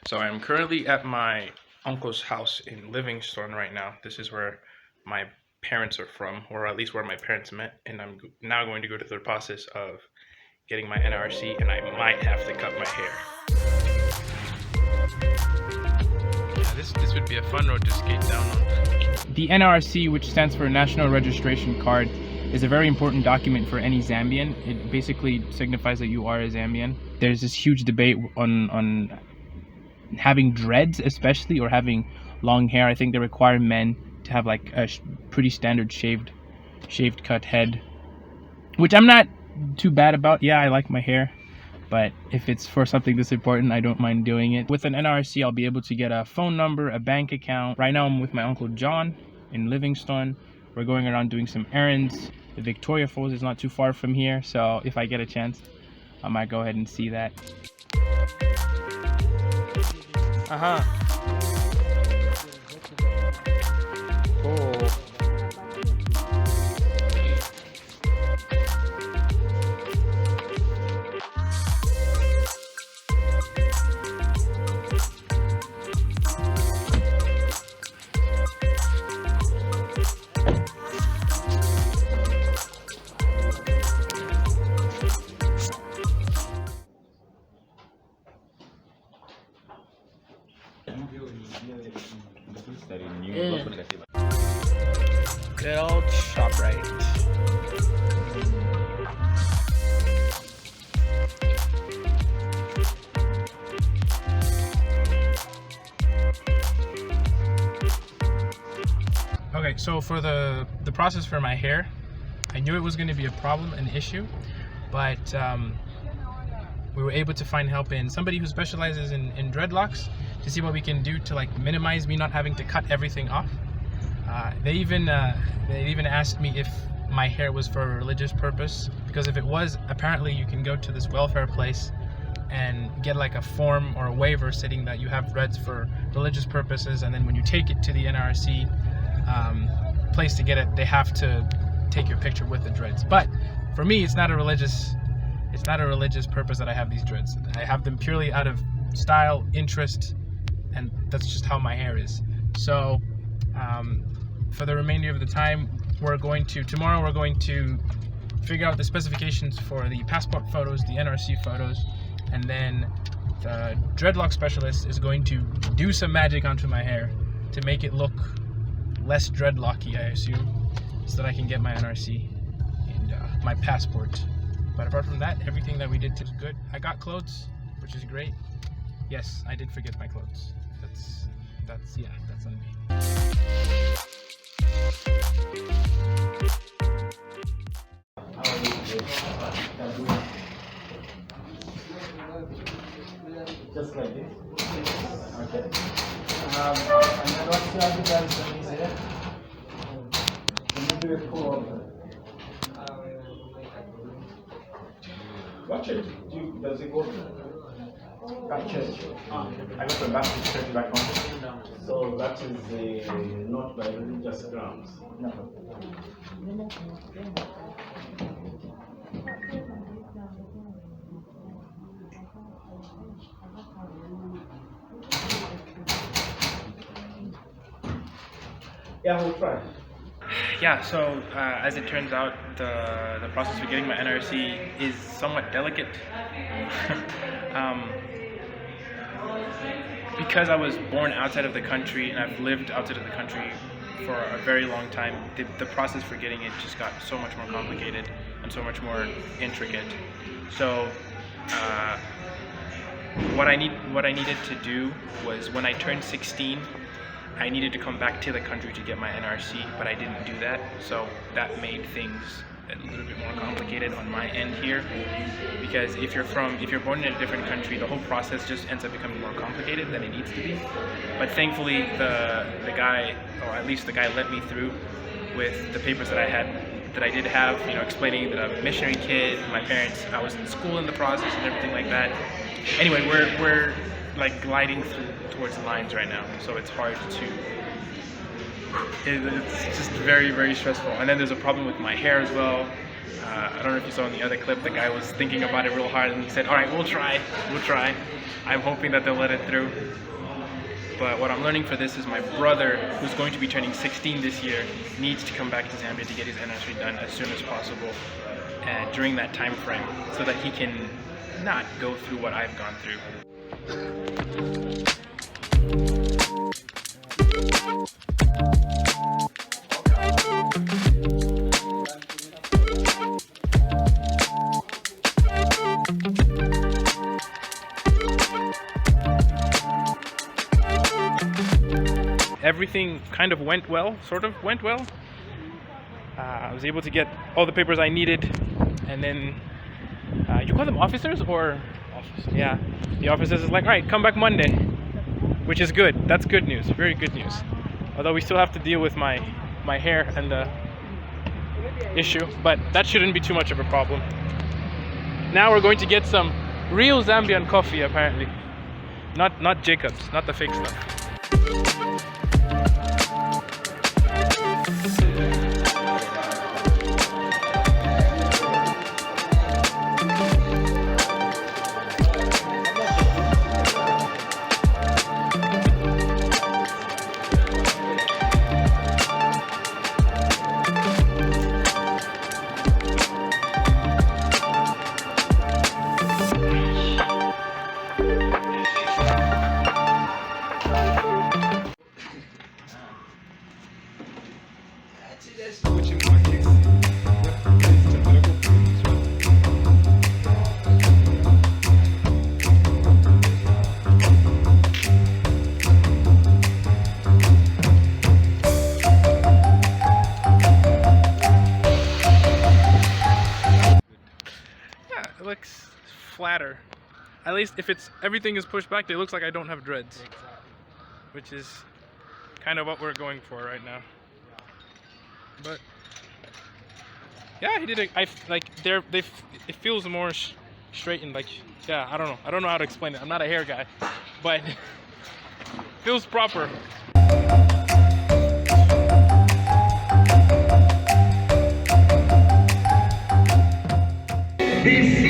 So I'm currently at my uncle's house in Livingstone right now. This is where my parents are from, or at least where my parents met, and I'm now going to go through the process of getting my NRC, and I might have to cut my hair. Yeah, this would be a fun road to skate down on. The NRC, which stands for National Registration Card, is a very important document for any Zambian. It basically signifies that you are a Zambian. There's this huge debate on having dreads, especially, or having long hair. I think they require men to have like a pretty standard shaved cut head, which I'm not too bad about. Yeah, I like my hair, but if it's for something this important, I don't mind doing it. With an NRC, I'll be able to get a phone number, a bank account. Right now I'm with my uncle John in Livingstone. We're going around doing some errands. The Victoria Falls is not too far from here, so if I get a chance, I might go ahead and see that. Oh. Good old ShopRite. Okay, so for the process for my hair, I knew it was going to be a problem, an issue, but we were able to find help in somebody who specializes in dreadlocks to see what we can do to like minimize me not having to cut everything off. They even asked me if my hair was for a religious purpose, because if it was, apparently you can go to this welfare place and get like a form or a waiver stating that you have dreads for religious purposes, and then when you take it to the NRC place to get it, they have to take your picture with the dreads. But for me, it's not a religious purpose that I have these dreads. I have them purely out of style, interest, and that's just how my hair is. So for the remainder of the time, tomorrow we're going to figure out the specifications for the passport photos, the NRC photos, and then the dreadlock specialist is going to do some magic onto my hair to make it look less dreadlocky, I assume, so that I can get my NRC and my passport. But apart from that, everything that we did was good. I got clothes, which is great. Yes, I did forget my clothes. That's on me. Just like this. Okay. And then what's the other guys that is here? Can you do it for what church? Does it go to that church? I got the Baptist church back home. So that is not by religious grounds. No. Yeah, we'll try. Yeah, so as it turns out, the process for getting my NRC is somewhat delicate. Because I was born outside of the country and I've lived outside of the country for a very long time, the process for getting it just got so much more complicated and so much more intricate. So what I needed to do was, when I turned 16, I needed to come back to the country to get my NRC, but I didn't do that, so that made things a little bit more complicated on my end here, because if you're born in a different country, the whole process just ends up becoming more complicated than it needs to be. But thankfully, the guy, or at least the guy, let me through with the papers that I did have, explaining that I'm a missionary kid, my parents, I was in school in the process and everything like that. Anyway, we're like gliding towards the lines right now, so it's hard to, it's just very, very stressful. And then there's a problem with my hair as well. I don't know if you saw in the other clip, the guy was thinking about it real hard and he said, all right, we'll try. I'm hoping that they'll let it through. But what I'm learning for this is my brother, who's going to be turning 16 this year, needs to come back to Zambia to get his NSC done as soon as possible during that time frame, so that he can not go through what I've gone through. Everything kind of went well, sort of went well. I was able to get all the papers I needed, and then you call them officers or? Officers. Yeah, the officers is like, all right, come back Monday, which is good. That's good news, very good news. Although we still have to deal with my hair and the issue, but that shouldn't be too much of a problem. Now we're going to get some real Zambian coffee, apparently. Not Jacob's, not the fake stuff. It looks flatter. At least if everything is pushed back, it looks like I don't have dreads. Exactly. Which is kind of what we're going for right now. But yeah, he did it. It feels more straightened. Like, yeah, I don't know how to explain it. I'm not a hair guy, but feels proper. This